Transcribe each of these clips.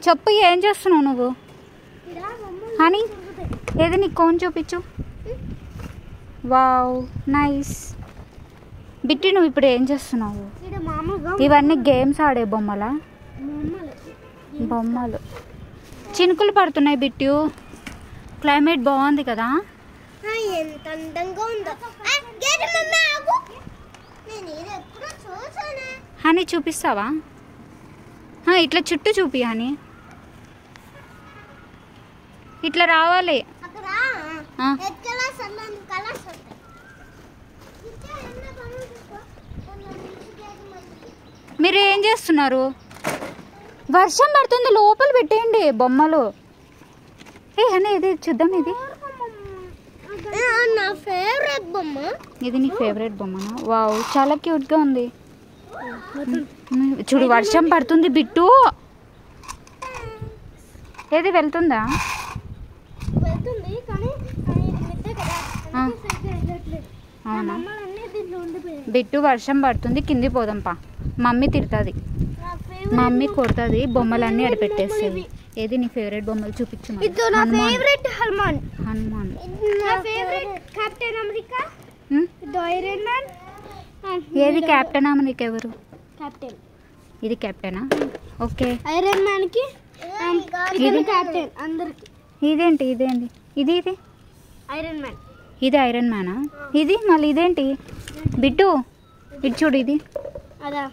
చెప్పు ఏం చేస్తున్నావు నువ్వు హనీ? ఏది నీ కోన్ చూపించు. Wow nice. బిట్టి నువ్వు ఇప్పుడు ఏం చేస్తున్నావు? ఇవన్నీ గేమ్స్ ఆడే బొమ్మలా? బొమ్మలు. చినుకులు పడుతున్నాయి బిట్టు. క్లైమేట్ బాగుంది కదా? ఎంత అందంగా ఉందో. హనీ చూపిస్తావా? ఇట్లా చుట్టూ చూపి హనీ. ఇట్లా రావాలి. మీరు ఏం చేస్తున్నారు? వర్షం పడుతుంది, లోపల పెట్టేయండి బొమ్మలు. ఏ హనీ ఇది చూద్దాం. ఇది నా ఫేవరెట్ బొమ్మ. ఇది నీ ఫేవరెట్ బొమ్మనా? వావ్ చాలా క్యూట్గా ఉంది. చూడు వర్షం పడుతుంది బిట్టు. ఏది వెళ్తుందా? అవునా బిట్టు, వర్షం పడుతుంది కింది పోదాంపా. మమ్మీ తిడుతుంది, మమ్మీ కొడుతుంది, బొమ్మలన్నీ అడిపెట్టేస్తుంది. ఏది నీ ఫేవరెట్ బొమ్మలు చూపించు. హనుమాన్. హనుమాన్. ఏది కెప్టెన్ అమెరికా? ఎవరు ఇది? కెప్టెనా? ఓకే. ఐరన్ మ్యాన్ కి ఇది కెప్టెన్ అందరికి. ఇదేంటి? ఇదేంటి? ఇది ఇది ఐరన్ మ్యాన్. ఇది ఐరన్ మ్యానా? ఇది మళ్ళీ ఇదేంటి బిట్టు? ఇటు చూడు. ఇది అదా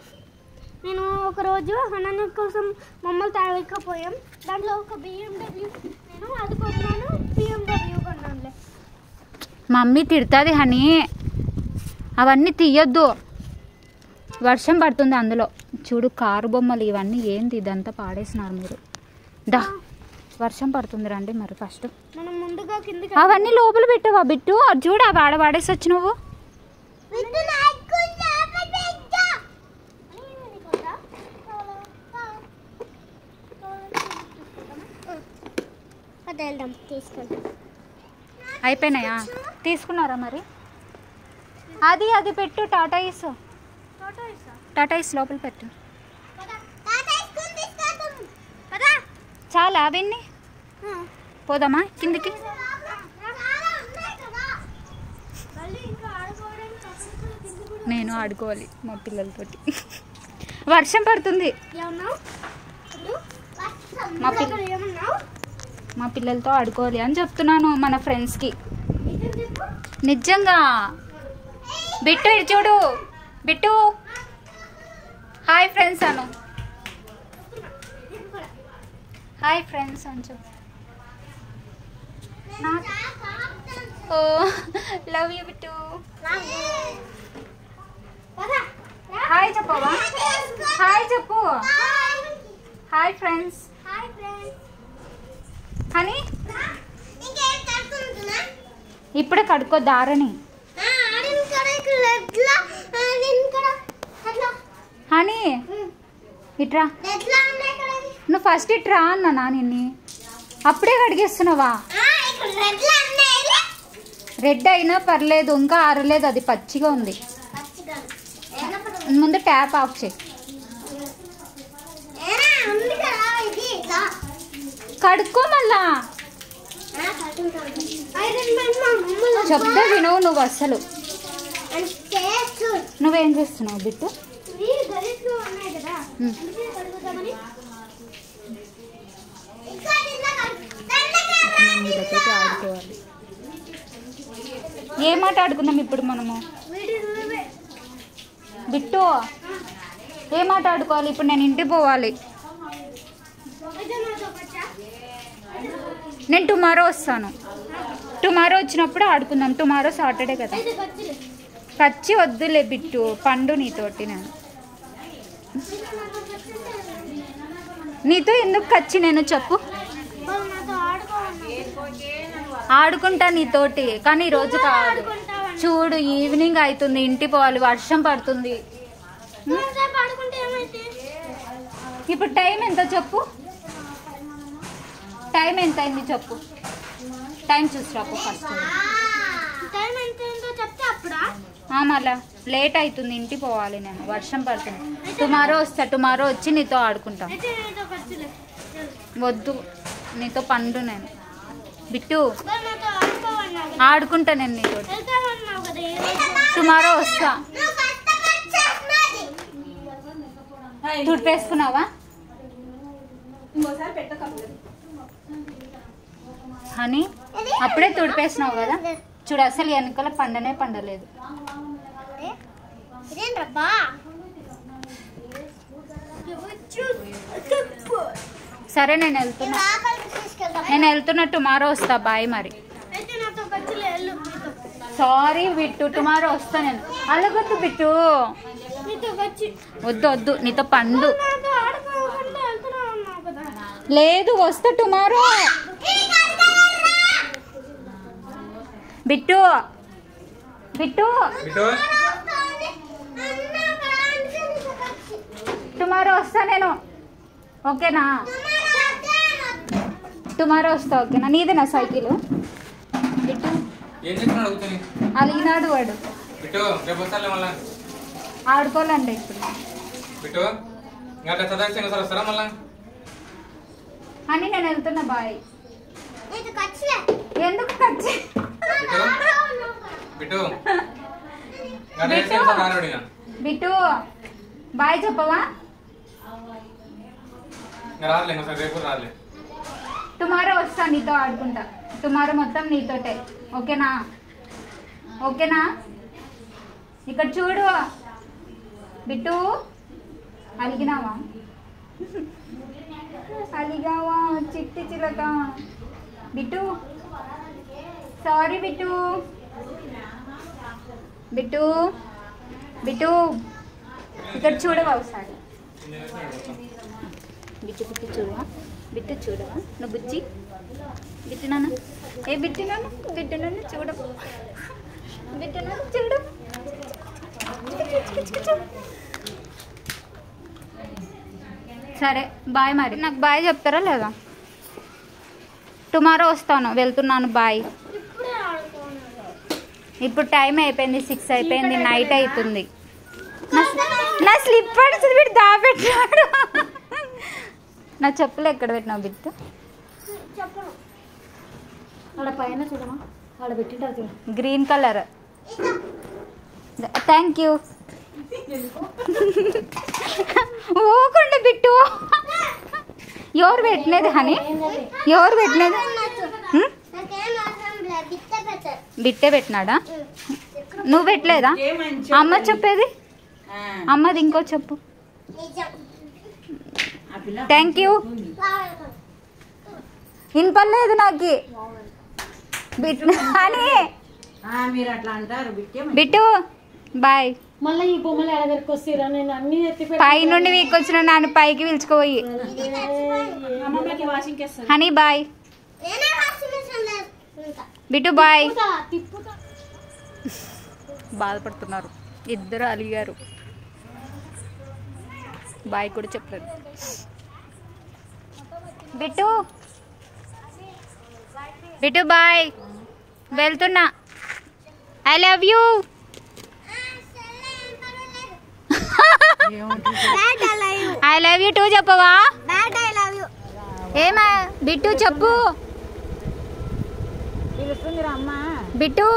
నేను ఒకరోజు హనన్న కోసం మమ్మల్ని తాగకపోయాం. దాంట్లో ఒక BMW నేను అది కొన్నాను. BMW కొన్నానులే. మమ్మీ తిడుతుంది హనీ, అవన్నీ తీయొద్దు. వర్షం పడుతుంది అందులో. చూడు కారు బొమ్మలు ఇవన్నీ. ఏంది ఇదంతా పాడేసినారు మీరు? దా వర్షం పడుతుంది రండి మరి. ఫస్ట్ మనం ముందుగా కిందకి అవన్నీ లోపల పెట్టావా బిట్టు? అది చూడు అవి ఆడ వాడేసి వచ్చి నువ్వు. అయిపోయినాయా? తీసుకున్నారా మరి? అది అది పెట్టు. టాటాయిస్. టాటాయిస్ లోపల పెట్టు. చాలా అవన్నీ. పోదామా కిందికి? నేను ఆడుకోవాలి మా పిల్లలతోటి. వర్షం పడుతుంది. మా పిల్లలతో ఆడుకోవాలి అని చెప్తున్నాను మన ఫ్రెండ్స్కి. నిజంగా బిట్టు ఇటు చూడు. బిట్టు హాయ్ ఫ్రెండ్స్ అను. హాయ్ ఫ్రెండ్స్ అని చెప్పు. ఓ లవ్ యూ బిట్టు. హాయ్ చెప్పవా? హాయ్ చెప్పు. Hi friends. హనీ ఇప్పుడే కడుక్కో దారని. హనీ ఇట్రా. నువ్వు ఫస్ట్ ఇట్రా అన్నా నిన్ను. అప్పుడే కడిగేస్తున్నావా? రెడ్ అయినా పర్లేదు, ఇంకా ఆరలేదు. అది పచ్చిగా ఉంది. ముందు ట్యాప్ ఆఫ్ చేయి. కడుక్కో మళ్ళా. చెప్తే వినవు నువ్వు అసలు. నువ్వేం చేస్తున్నావు బిట్టు? ఆడుకోవాలి. ఏ మాట ఆడుకుందాం ఇప్పుడు మనము? బిట్టు ఏ మాట ఆడుకోవాలి ఇప్పుడు? నేను ఇంటికి పోవాలి. నేను టుమారో వస్తాను. టుమారో వచ్చినప్పుడు ఆడుకుందాం. టుమారో సాటర్డే కదా. కచ్చి వద్దులే బిట్టు, పండు నీతోటి. నేను నీతో ఎందుకు కచ్చి? నేను చెప్పు. ఆడుకుంటా నీతోటి, కానీ ఈరోజు కాదు. చూడు ఈవినింగ్ అవుతుంది, ఇంటికి పోవాలి. వర్షం పడుతుంది. ఇప్పుడు టైం ఎంత చెప్పు? టైం ఎంత అయింది చెప్పు? టైం చూసి రాపు ఫస్ట్. టైం ఎంత అయిందో చెప్తే అప్పుడా? మళ్ళా లేట్ అవుతుంది, ఇంటికి పోవాలి నేను, వర్షం పడుతుంది. టుమారో వస్తా, టుమారో వచ్చి నీతో ఆడుకుంటా. వద్దు, నీతో పండు నేను. బిట్టు ఆడుకుంటా నేను నీతో. టుమారో వస్తా. తుడిపేసుకున్నావా హనీ? అప్పుడే తుడిపేసినావు కదా. చూడు, అసలు వెనకాల పండనే పండలేదు. సరే నేను వెళ్తున్నా, టుమారో వస్తా. బాయ్ మరి. సారీ బిట్టు, టుమారో వస్తా నేను. అలాగొద్దు బిట్టు, వద్దు నీతో పండు. లేదు, వస్తా టుమారో. బిట్టు టుమారో వస్తా నేను, ఓకేనా? టుమారో వస్తా, ఓకేనా? నీదేనా సైకిల్? బిట్టు అలిగినాడు వాడు. ఆడుకోవాలండి ఇప్పుడు అని. నేను వెళ్తున్నా, బాయ్. ఎందుకు ఖర్చు? బిట్టు బాయ్ చెప్పవా? టుమారో వస్తా, నీతో ఆడుకుంటా. టుమారో మొత్తం నీతోటే, ఓకేనా? ఇక్కడ చూడు బిట్టు, అలిగినావా? అలిగావా చిట్టి చిలక? బిట్టు సారీ బిట్టు. ఇక్కడ చూడవా ఒకసారి? బిట్టు చూడవా? నువ్వు బుజ్జి బిట్టు నాన్న. బిట్టు నాన్న చూడు. బిట్టు నాన్న చూడు. సరే బాయ్ మరి. నాకు బాయ్ చెప్తారా లేదా? టుమారో వస్తాను, వెళ్తున్నాను, బాయ్. ఇప్పుడు టైం అయిపోయింది, 6 అయిపోయింది, నైట్ అవుతుంది. నా స్లిప్పర్ వీడు దాపెట్టాడు. నా చెప్పులు ఎక్కడ పెట్టినావు బిట్టు? పైన చూడమా, గ్రీన్ కలర్. Thank you. ఊకండి బిట్టు. ఎవరు పెట్టినది హనీ? ఎవరు పెట్టినది? బిట్టే పెట్టినాడా? నువ్వు పెట్టలేదా? అమ్మ చెప్పేది, అమ్మది ఇంకో చెప్పు. Thank you. వినపడలేదు నాకు అని. Bit bye. పై నుండి వీకొచ్చిన నన్ను పైకి పిలుచుకోయి. Honey bye. బిట్టు బాయ్. బాధపడుతున్నారు ఇద్దరు, అలిగారు. బాయ్ కూడా చెప్పలేదు. బిట్టు బాయ్, వెళ్తున్నా. I love you. I love you too చెప్పవా? ఏమా బిట్టు చెప్పు. బిట్టు